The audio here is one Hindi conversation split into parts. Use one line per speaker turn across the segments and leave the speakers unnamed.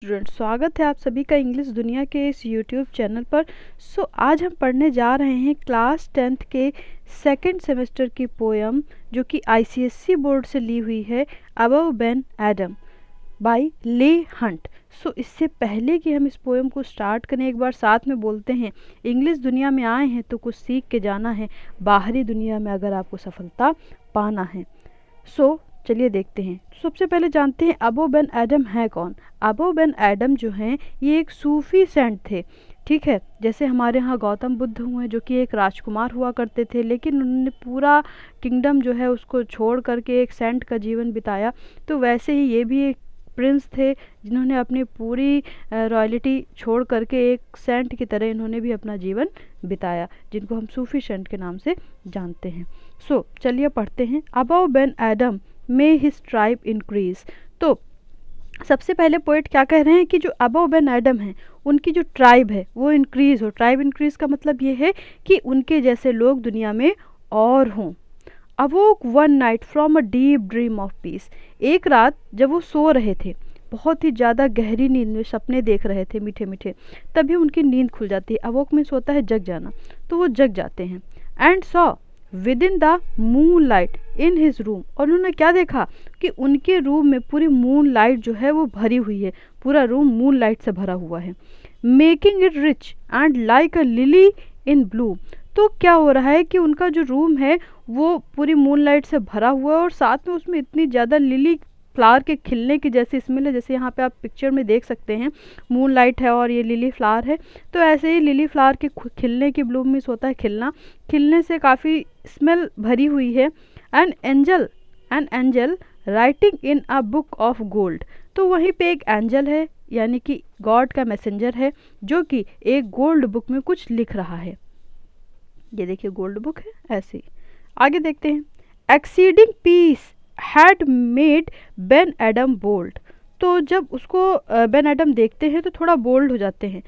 स्टूडेंट, स्वागत है आप सभी का इंग्लिश दुनिया के इस यूट्यूब चैनल पर। आज हम पढ़ने जा रहे हैं क्लास 10th के सेकंड सेमेस्टर की पोयम जो कि आईसीएसई बोर्ड से ली हुई है, अबव बेन एडम बाय ले हंट। इससे पहले कि हम इस पोयम को स्टार्ट करें, एक बार साथ में बोलते हैं, इंग्लिश दुनिया में आए हैं तो कुछ सीख के जाना है, बाहरी दुनिया में अगर आपको सफलता पाना है। चलिए देखते हैं। सबसे पहले जानते हैं अबव बेन एडम है कौन। अबव बेन एडम जो हैं ये एक सूफी सेंट थे, ठीक है। जैसे हमारे यहाँ गौतम बुद्ध हुए जो कि एक राजकुमार हुआ करते थे, लेकिन उन्होंने पूरा किंगडम जो है उसको छोड़ करके एक सेंट का जीवन बिताया। तो वैसे ही ये भी एक प्रिंस थे जिन्होंने अपनी पूरी रॉयल्टी छोड़ करके एक सेंट की तरह इन्होंने भी अपना जीवन बिताया, जिनको हम सूफी सेंट के नाम से जानते हैं। चलिए पढ़ते हैं। अबव बेन एडम मे हिज ट्राइब इंक्रीज। तो सबसे पहले पोएट क्या कह रहे हैं कि जो अबव बेन एडम हैं उनकी जो ट्राइब है वो इंक्रीज हो। ट्राइब इंक्रीज का मतलब ये है कि उनके जैसे लोग दुनिया में और हों। अवोक one night from a deep dream of peace. एक रात जब वो सो रहे थे, बहुत ही ज़्यादा गहरी नींद में सपने देख रहे थे मीठे मीठे, तभी उनकी नींद खुल जाती है। अवोक मीन्स होता है जग जाना, तो वो जग जाते हैं। And saw with in the moon light in his room. और उन्होंने क्या देखा कि उनके रूम में पूरी मून लाइट जो है वो भरी हुई है, पूरा रूम मून लाइट से भरा हुआ है। Making it rich and like a lily in Bloom. तो क्या हो रहा है कि उनका जो रूम है वो पूरी मून लाइट से भरा हुआ है और साथ में उसमें इतनी ज़्यादा लिली फ्लावर के खिलने की जैसी स्मेल है। जैसे यहाँ पे आप पिक्चर में देख सकते हैं, मून लाइट है और ये लिली फ्लावर है, तो ऐसे ही लिली फ्लावर के खिलने की ब्लूम मीन्स होता है खिलना, खिलने से काफ़ी स्मेल भरी हुई है। An angel writing in a book of gold. तो वहीं पे एक एंजल है, यानी कि गॉड का मैसेंजर है, जो कि एक गोल्ड बुक में कुछ लिख रहा है। ये देखिए गोल्ड बुक है ऐसे ही। आगे देखते हैं। Exceeding peace had made Ben Adhem bold. तो जब उसको बेन एडम देखते हैं तो थोड़ा बोल्ड हो जाते हैं।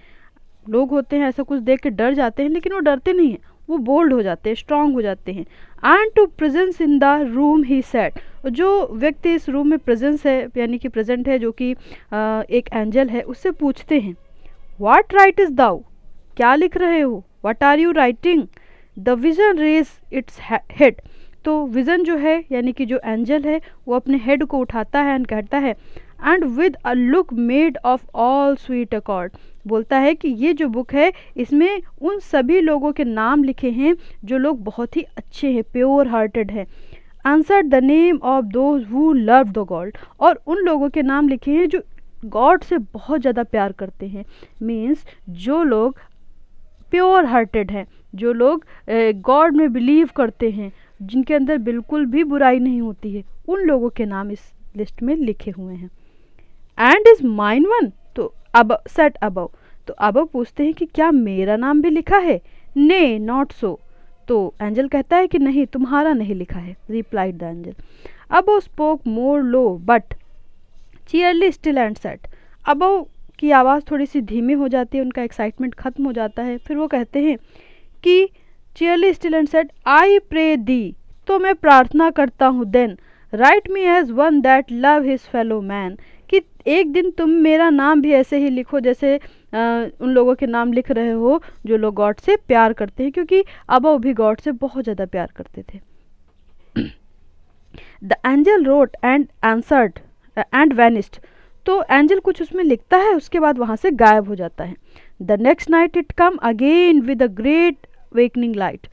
लोग होते हैं ऐसा कुछ देख के डर जाते हैं, लेकिन वो डरते नहीं हैं, वो बोल्ड हो जाते हैं, स्ट्रांग हो जाते हैं। And to presence in the room he said. जो व्यक्ति इस रूम में प्रेजेंस है यानी कि प्रेजेंट है, जो कि एक एंजल है, उससे पूछते हैं व्हाट राइट इज दाउ। क्या लिख रहे हो? What are you writing? The vision raised its head. तो विजन जो है यानी कि जो एंजल है वो अपने हेड को उठाता है एंड कहता है and with a look made of all sweet accord. बोलता है कि ये जो बुक है इसमें उन सभी लोगों के नाम लिखे हैं जो लोग बहुत ही अच्छे हैं, प्योर हार्टेड है। Answer the name of those who love the God. और उन लोगों के नाम लिखे हैं जो गॉड से बहुत ज़्यादा प्यार करते हैं। मीन्स जो लोग प्योर हार्टेड हैं, जो लोग गॉड में बिलीव करते हैं, जिनके अंदर बिल्कुल भी बुराई नहीं होती है, उन लोगों के नाम इस लिस्ट में लिखे हुए हैं। And is mine one. तो अब सेट अबव। तो अबव पूछते हैं कि क्या मेरा नाम भी लिखा है? ने नॉट सो। तो एंजल कहता है कि नहीं, तुम्हारा नहीं लिखा है। Replied the angel. Abou spoke more low but cheerly still and said. Abou की आवाज़ थोड़ी सी धीमी हो जाती है, उनका एक्साइटमेंट खत्म हो जाता है। फिर वो कहते हैं कि cheerly still and said I pray thee. तो मैं प्रार्थना करता हूँ, then write me as one that love his fellow man. कि एक दिन तुम मेरा नाम भी ऐसे ही लिखो जैसे उन लोगों के नाम लिख रहे हो जो लोग गॉड से प्यार करते हैं, क्योंकि अबव भी गॉड से बहुत ज़्यादा प्यार करते थे। The angel wrote and answered and vanished. तो एंजल कुछ उसमें लिखता है, उसके बाद वहाँ से गायब हो जाता है। The next night it come again with a great wakening light.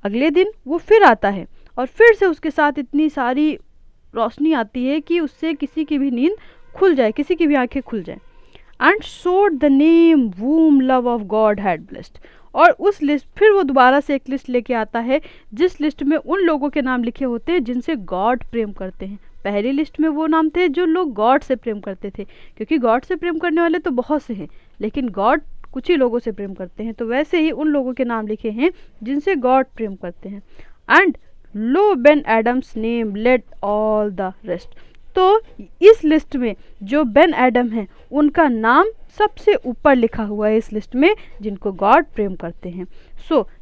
अगले दिन वो फिर आता है और फिर से उसके साथ इतनी सारी रोशनी आती है कि उससे किसी की भी नींद खुल जाए, किसी की भी आंखें खुल जाए। And showed the name whom love of God had blessed. और उस लिस्ट फिर वो दोबारा से एक लिस्ट लेके आता है जिस लिस्ट में उन लोगों के नाम लिखे होते हैं जिनसे गॉड प्रेम करते हैं। पहली लिस्ट में वो नाम थे जो लोग गॉड से प्रेम करते थे, क्योंकि गॉड से प्रेम करने वाले तो बहुत से हैं, लेकिन गॉड कुछ ही लोगों से प्रेम करते हैं। तो वैसे ही उन लोगों के नाम लिखे हैं जिनसे गॉड प्रेम करते हैं। And lo Ben Adhem's name led all the rest. तो इस लिस्ट में जो बेन एडम हैं उनका नाम सबसे ऊपर लिखा हुआ है इस लिस्ट में जिनको गॉड प्रेम करते हैं।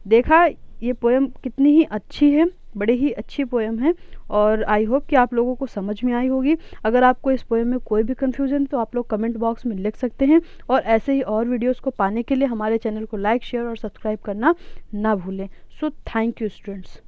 देखा ये पोएम कितनी ही अच्छी है, बड़े ही अच्छी पोएम है और आई होप कि आप लोगों को समझ में आई होगी। अगर आपको इस पोएम में कोई भी कन्फ्यूज़न है तो आप लोग कमेंट बॉक्स में लिख सकते हैं, और ऐसे ही और वीडियोज़ को पाने के लिए हमारे चैनल को लाइक, शेयर और सब्सक्राइब करना ना भूलें। So thank you students.